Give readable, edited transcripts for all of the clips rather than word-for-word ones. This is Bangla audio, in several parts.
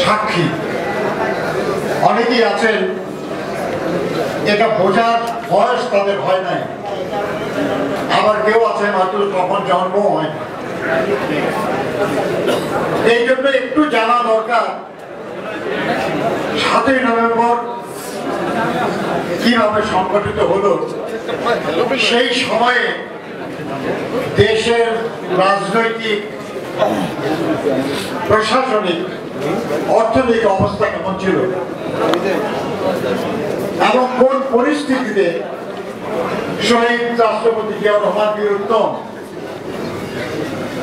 সাক্ষী। অনেকেই আছেন এটা বোঝার বয়স তাদের হয় নাই, আবার কেউ আছেন হয়তো তখন জন্ম হয়। এই জন্য একটু জানা দরকার 7ই নভেম্বর কিভাবে সংগঠিত হলো। সেই সময়ে দেশের রাজনৈতিক, প্রশাসনিক, অর্থনৈতিক অবস্থা কেমন ছিল এবং কোন পরিস্থিতিতে শহীদ রাষ্ট্রপতি জিয়াউর রহমান বীর উত্তম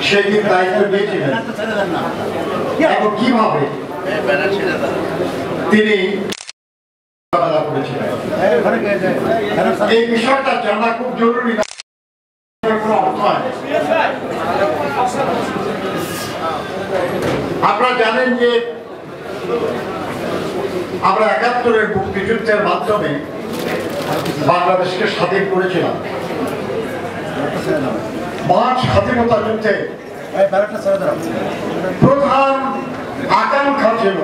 সেদিন দায়িত্ব নিয়েছিলেন এবং কিভাবে তিনি করেছিলেন। এই বিষয়টা জানা খুব জরুরি। আপনারা জানেন যে আমরা ৭১-এর মুক্তিযুদ্ধের মাধ্যমে বাংলাদেশকে স্বাধীন করেছিলাম। মহান স্বাধীনতা যুদ্ধে প্রধান আকাঙ্ক্ষা ছিল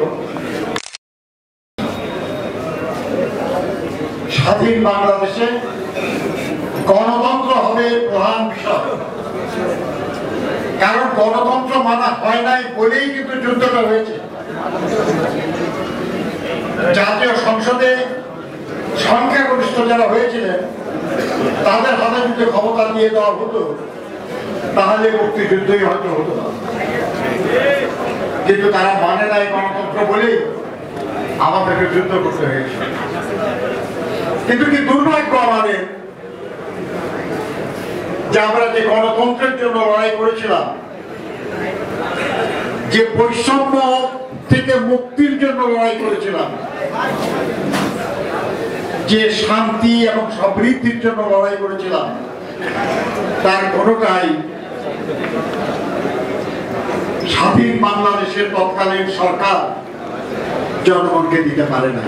স্বাধীন বাংলাদেশে গণতন্ত্র হবে প্রধান বিষয়। কারণ গণতন্ত্র মানা হয় নাই বলেই কিন্তু যুদ্ধটা হয়েছে। জাতীয় সংসদে সংখ্যাগরিষ্ঠ যারা হয়েছিলেন তাদের হাতে যদি ক্ষমতা দিয়ে দেওয়া হতো তাহলে মুক্তিযুদ্ধই হয়তো হতো না, কিন্তু তারা মানে নাই গণতন্ত্র বলেই আমাদেরকে যুদ্ধ করতে হয়েছে। কিন্তু কি দুর্ভাগ্য আমাদের যে আমরা যে গণতন্ত্রের জন্য লড়াই করেছিলাম, যে বৈষম্য থেকে মুক্তির জন্য লড়াই করেছিলাম, যে শান্তি এবং সমৃদ্ধির জন্য লড়াই করেছিলাম, তার কোনোটাই স্বাধীন বাংলাদেশের তৎকালীন সরকার জনগণকে দিতে পারে না।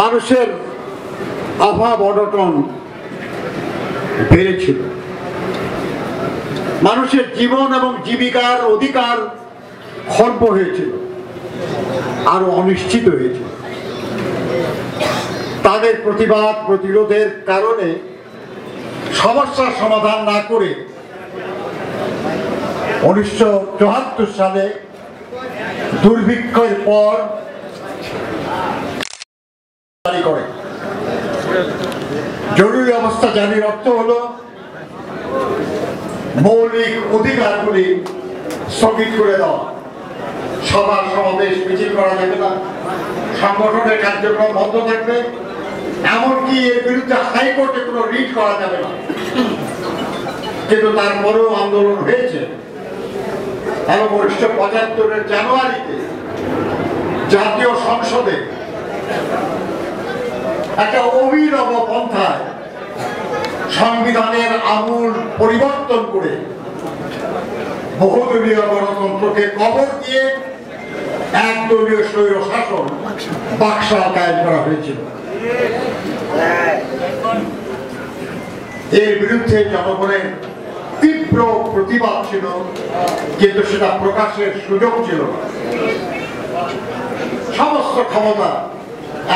মানুষের অভাব অনটন বেড়েছিল, মানুষের জীবন এবং জীবিকার অধিকার খর্ব হয়েছিল, আরো অনিশ্চিত হয়েছিল। তাদের প্রতিবাদ প্রতিরোধের কারণে সমস্যার সমাধান না করে 1974 সালে দুর্ভিক্ষের পর জারি করে। জরুরি অবস্থা জারির অর্থ হলো মৌলিক অধিকারগুলি স্থগিত করে দেওয়া। সভা সমাবেশ মিছিল করা যাবে না, সংগঠনের কার্যক্রম বন্ধ থাকবে, এমনকি এর বিরুদ্ধে হাইকোর্টে কোনো রিট করা যাবে না। কিন্তু তারপরেও আন্দোলন হয়েছে এবং 1975-এর জানুয়ারিতে জাতীয় সংসদে একটা অভিনব পন্থায় সংবিধানের আমূল পরিবর্তন করে বহুদলীয় গণতন্ত্রকে কবর দিয়ে একদলীয় স্বৈর শাসন বাকশাল কায়েম করা হয়েছিল। এর বিরুদ্ধে জনগণের তীব্র প্রতিবাদ ছিল, কিন্তু সেটা প্রকাশের সুযোগ ছিল না। সমস্ত ক্ষমতা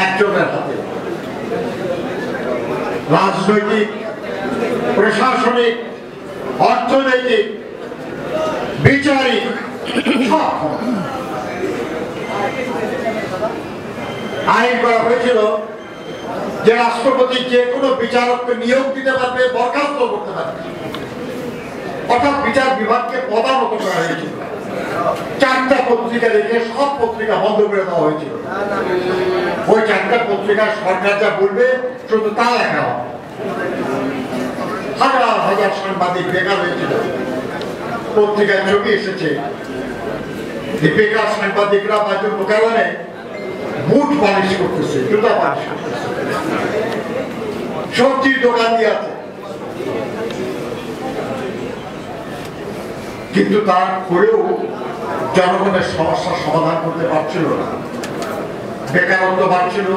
একজনের হাতে, রাজনৈতিক, প্রশাসনিক, অর্থনৈতিক, বিচারিক সব আইন করা হয়েছিল যে রাষ্ট্রপতি যে কোনো বিচারককে নিয়োগ দিতে পারবে, বরখাস্ত করতে পারবে, অর্থাৎ বিচার বিভাগকে পদানত করা হয়েছিল। 4টা পত্রিকা রেখে সব পত্রিকা বন্ধ করে দেওয়া হয়েছিল। ওই 4টা পত্রিকা সরকার যা বলবে শুধু তা লেখা হবে। হাজার হাজার সাংবাদিক বেকার হয়েছিল। পত্রিকায় ছবি এসেছে বেকার সাংবাদিকরা বাজুর মোকাবেলায় বুট পালিশ করতেছে, জুতা পালিশ করতেছে, সবজির দোকান দিয়ে আছে। কিন্তু তারপরেও জনগণের সমস্যার সমাধান করতে পারছিল না। বেকারত্ব বাড়ছিল,